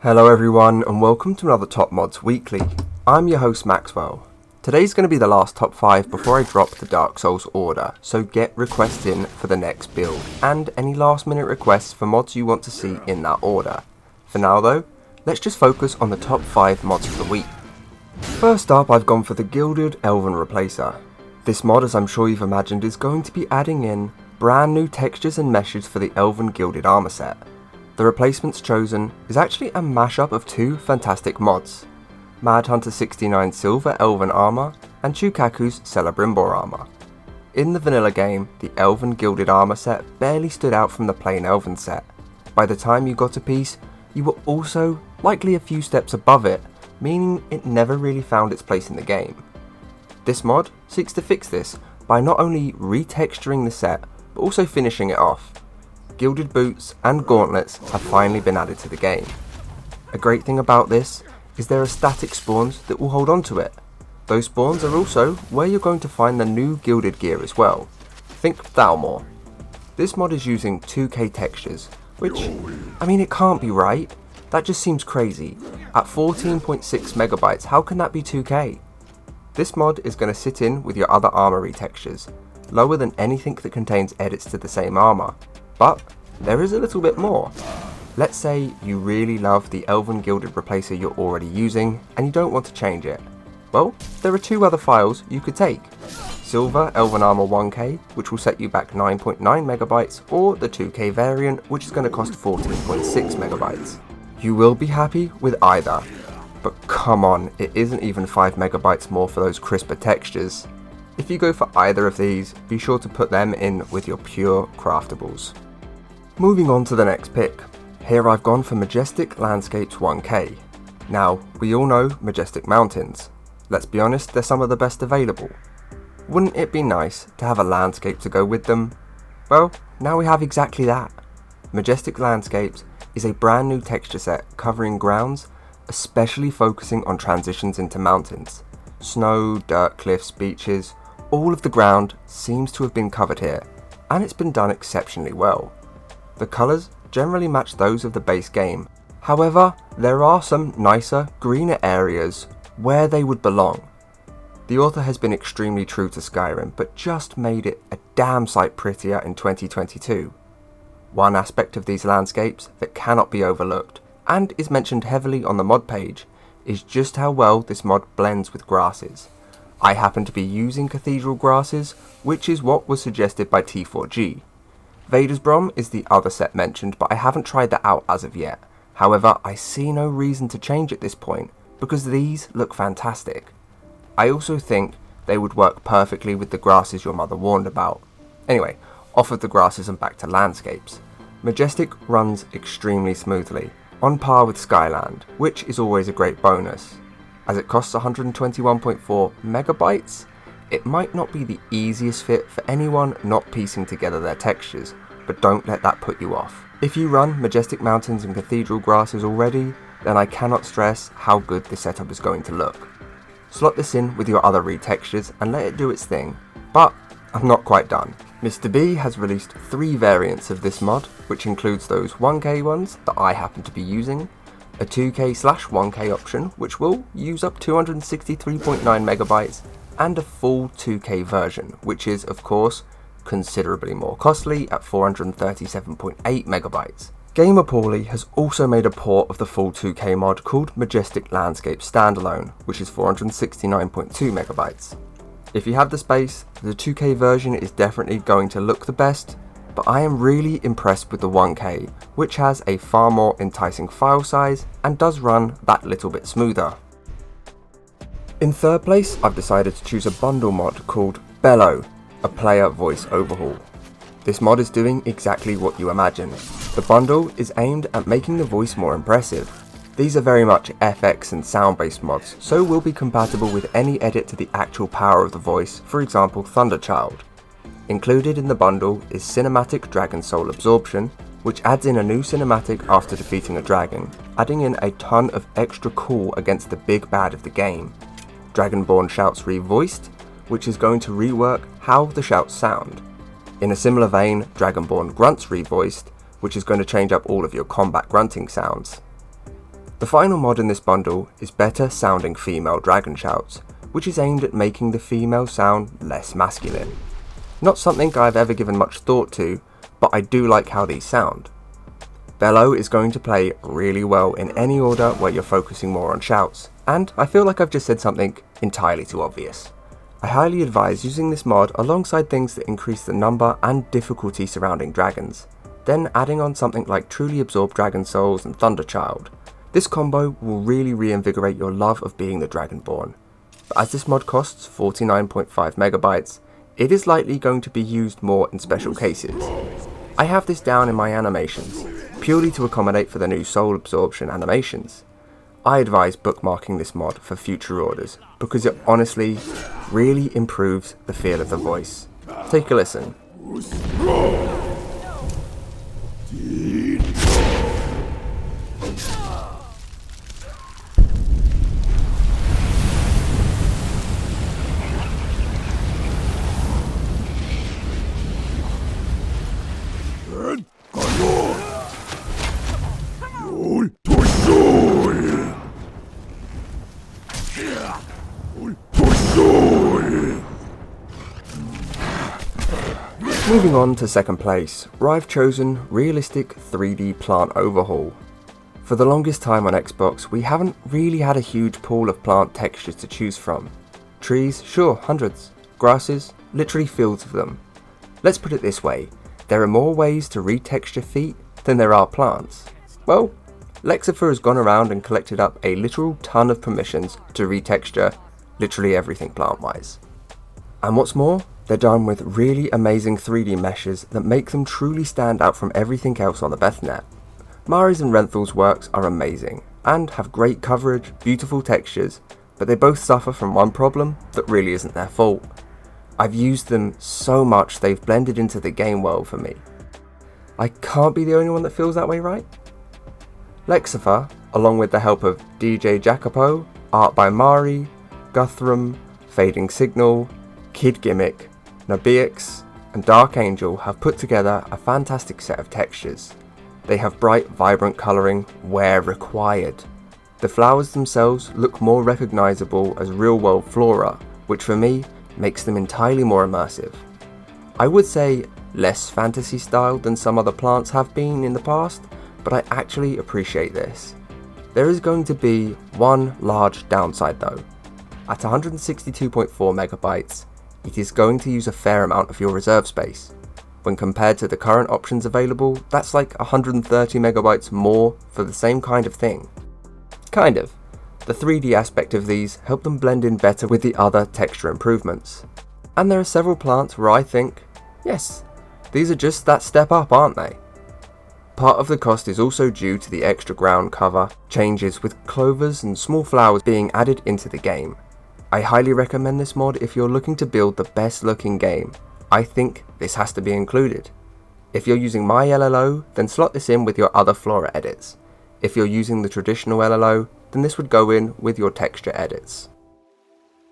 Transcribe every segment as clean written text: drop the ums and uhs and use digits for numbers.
Hello everyone and welcome to another Top Mods Weekly. I'm your host Maxwell. Today's going to be the last top 5 before I drop the Dark Souls order, so get requests in for the next build and any last minute requests for mods you want to see in that order. For now though, let's just focus on the top 5 mods of the week. First up, I've gone for the Gilded Elven Replacer. This mod, as I'm sure you've imagined, is going to be adding in brand new textures and meshes for the Elven Gilded Armor set. The replacements chosen is actually a mashup of two fantastic mods, Mad Hunter 69 Silver Elven Armor and Chukaku's Celebrimbor Armor. In the vanilla game, the Elven Gilded Armor set barely stood out from the plain Elven set. By the time you got a piece, you were also likely a few steps above it, meaning it never really found its place in the game. This mod seeks to fix this by not only retexturing the set, but also finishing it off. Gilded boots and gauntlets have finally been added to the game. A great thing about this is there are static spawns that will hold on to it. Those spawns are also where you're going to find the new gilded gear as well. Think Thalmor. This mod is using 2K textures, which, it can't be right. That just seems crazy. At 14.6 megabytes, how can that be 2K? This mod is going to sit in with your other armory textures, lower than anything that contains edits to the same armor. But there is a little bit more. Let's say you really love the Elven Gilded Replacer you're already using and you don't want to change it. Well, there are two other files you could take. Silver Elven Armor 1K, which will set you back 9.9 megabytes, or the 2K variant, which is going to cost 14.6 megabytes. You will be happy with either, but come on, it isn't even 5 megabytes more for those crisper textures. If you go for either of these, be sure to put them in with your pure craftables. Moving on to the next pick. Here I've gone for Majestic Landscapes 1K. Now, we all know Majestic Mountains. Let's be honest, they're some of the best available. Wouldn't it be nice to have a landscape to go with them? Well, now we have exactly that. Majestic Landscapes is a brand new texture set covering grounds, especially focusing on transitions into mountains. Snow, dirt cliffs, beaches, all of the ground seems to have been covered here, and it's been done exceptionally well. The colours generally match those of the base game, however, there are some nicer, greener areas where they would belong. The author has been extremely true to Skyrim, but just made it a damn sight prettier in 2022. One aspect of these landscapes that cannot be overlooked, and is mentioned heavily on the mod page, is just how well this mod blends with grasses. I happen to be using cathedral grasses, which is what was suggested by T4G. Vader's Brom is the other set mentioned, but I haven't tried that out as of yet. However, I see no reason to change at this point, because these look fantastic. I also think they would work perfectly with the grasses your mother warned about. Anyway, off of the grasses and back to landscapes. Majestic runs extremely smoothly, on par with Skyland, which is always a great bonus. As it costs 121.4 megabytes, it might not be the easiest fit for anyone not piecing together their textures, but don't let that put you off. If you run Majestic Mountains and Cathedral grasses already, then I cannot stress how good this setup is going to look. Slot this in with your other retextures and let it do its thing, but I'm not quite done. Mr. B has released 3 variants of this mod, which includes those 1K ones that I happen to be using, a 2K/1K option which will use up 263.9 megabytes, and a full 2K version, which is of course considerably more costly at 437.8 megabytes. Gamer Poorly has also made a port of the full 2K mod called Majestic Landscapes Standalone, which is 469.2 megabytes. If you have the space, the 2K version is definitely going to look the best, but I am really impressed with the 1K, which has a far more enticing file size and does run that little bit smoother. In third place, I've decided to choose a bundle mod called Bellow, a player voice overhaul. This mod is doing exactly what you imagine. The bundle is aimed at making the voice more impressive. These are very much FX and sound based mods, so will be compatible with any edit to the actual power of the voice, for example Thunderchild. Included in the bundle is Cinematic Dragon Soul Absorption, which adds in a new cinematic after defeating a dragon, adding in a ton of extra cool against the big bad of the game. Dragonborn shouts revoiced, which is going to rework how the shouts sound. In a similar vein, Dragonborn grunts revoiced, which is going to change up all of your combat grunting sounds. The final mod in this bundle is better sounding female dragon shouts, which is aimed at making the female sound less masculine. Not something I've ever given much thought to, but I do like how these sound. Bellow is going to play really well in any order where you're focusing more on shouts, and I feel like I've just said something entirely too obvious. I highly advise using this mod alongside things that increase the number and difficulty surrounding dragons, then adding on something like Truly Absorb Dragon Souls and Thunderchild. This combo will really reinvigorate your love of being the Dragonborn. But as this mod costs 49.5 megabytes, it is likely going to be used more in special cases. I have this down in my animations, purely to accommodate for the new soul absorption animations. I advise bookmarking this mod for future orders, because it honestly really improves the feel of the voice. Take a listen. Moving on to second place, where I've chosen Realistic 3D Plant Overhaul. For the longest time on Xbox, we haven't really had a huge pool of plant textures to choose from. Trees, sure, hundreds. Grasses, literally fields of them. Let's put it this way, there are more ways to retexture feet than there are plants. Well, Lexifer has gone around and collected up a literal ton of permissions to retexture literally everything plant-wise. And what's more, they're done with really amazing 3D meshes that make them truly stand out from everything else on the Bethnet. Mari's and Renthal's works are amazing, and have great coverage, beautiful textures, but they both suffer from one problem that really isn't their fault. I've used them so much they've blended into the game world for me. I can't be the only one that feels that way, right? Lexifer, along with the help of DJ Jacopo, art by Mari, Guthrum, Fading Signal, Kid Gimmick, Nabiix, and Dark Angel have put together a fantastic set of textures. They have bright, vibrant colouring where required. The flowers themselves look more recognisable as real-world flora, which for me makes them entirely more immersive. I would say less fantasy styled than some other plants have been in the past, but I actually appreciate this. There is going to be one large downside though. At 162.4 megabytes, it is going to use a fair amount of your reserve space. When compared to the current options available, that's like 130 megabytes more for the same kind of thing. Kind of. The 3D aspect of these help them blend in better with the other texture improvements. And there are several plants where I think, yes, these are just that step up, aren't they? Part of the cost is also due to the extra ground cover changes with clovers and small flowers being added into the game. I highly recommend this mod if you're looking to build the best looking game. I think this has to be included. If you're using my LLO, then slot this in with your other flora edits. If you're using the traditional LLO, then this would go in with your texture edits.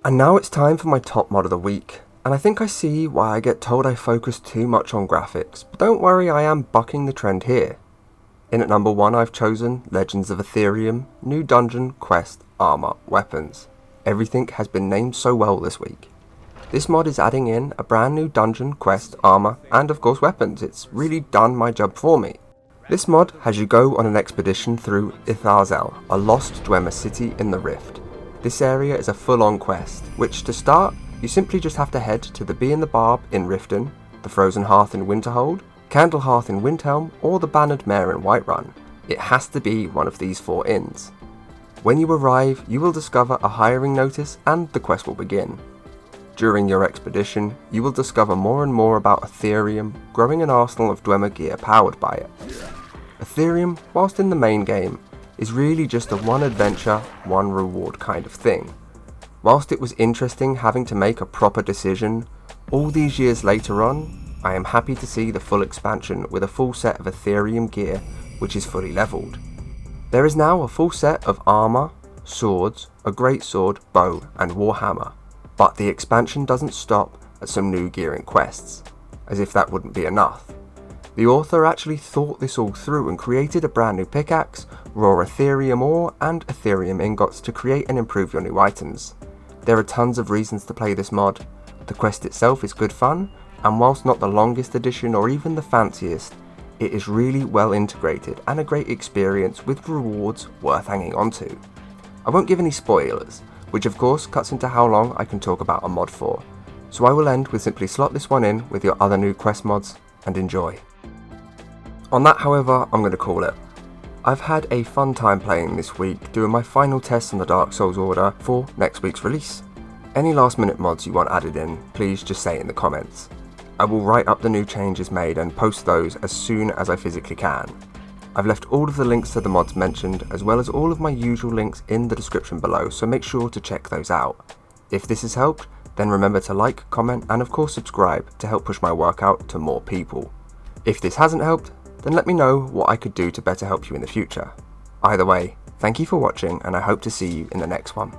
And now it's time for my top mod of the week, and I think I see why I get told I focus too much on graphics, but don't worry, I am bucking the trend here. In at number 1 I've chosen Legends of Aetherium, new dungeon, quest, armor, weapons. Everything has been named so well this week. This mod is adding in a brand new dungeon, quest, armor, and of course weapons. It's really done my job for me. This mod has you go on an expedition through Ehatch, a lost Dwemer city in the Rift. This area is a full-on quest, which to start, you simply just have to head to the Bee and the Barb in Riften, the Frozen Hearth in Winterhold, Candle Hearth in Windhelm, or the Bannered Mare in Whiterun. It has to be one of these 4 inns. When you arrive, you will discover a hiring notice and the quest will begin. During your expedition, you will discover more and more about Aetherium, growing an arsenal of Dwemer gear powered by it. Aetherium, whilst in the main game, is really just a one adventure, one reward kind of thing. Whilst it was interesting having to make a proper decision, all these years later on, I am happy to see the full expansion with a full set of Aetherium gear which is fully leveled. There is now a full set of armor, swords, a greatsword, bow and warhammer, but the expansion doesn't stop at some new gear and quests, as if that wouldn't be enough. The author actually thought this all through and created a brand new pickaxe, raw Aetherium ore and Aetherium ingots to create and improve your new items. There are tons of reasons to play this mod. The quest itself is good fun, and whilst not the longest edition or even the fanciest, it is really well integrated and a great experience with rewards worth hanging on to. I won't give any spoilers, which of course cuts into how long I can talk about a mod for, so I will end with simply slot this one in with your other new quest mods and enjoy. On that, however, I'm going to call it. I've had a fun time playing this week, doing my final tests on the Dark Souls order for next week's release. Any last minute mods you want added in, please just say in the comments. I will write up the new changes made and post those as soon as I physically can. I've left all of the links to the mods mentioned, as well as all of my usual links in the description below, so make sure to check those out. If this has helped, then remember to like, comment and of course subscribe to help push my work out to more people. If this hasn't helped, then let me know what I could do to better help you in the future. Either way, thank you for watching and I hope to see you in the next one.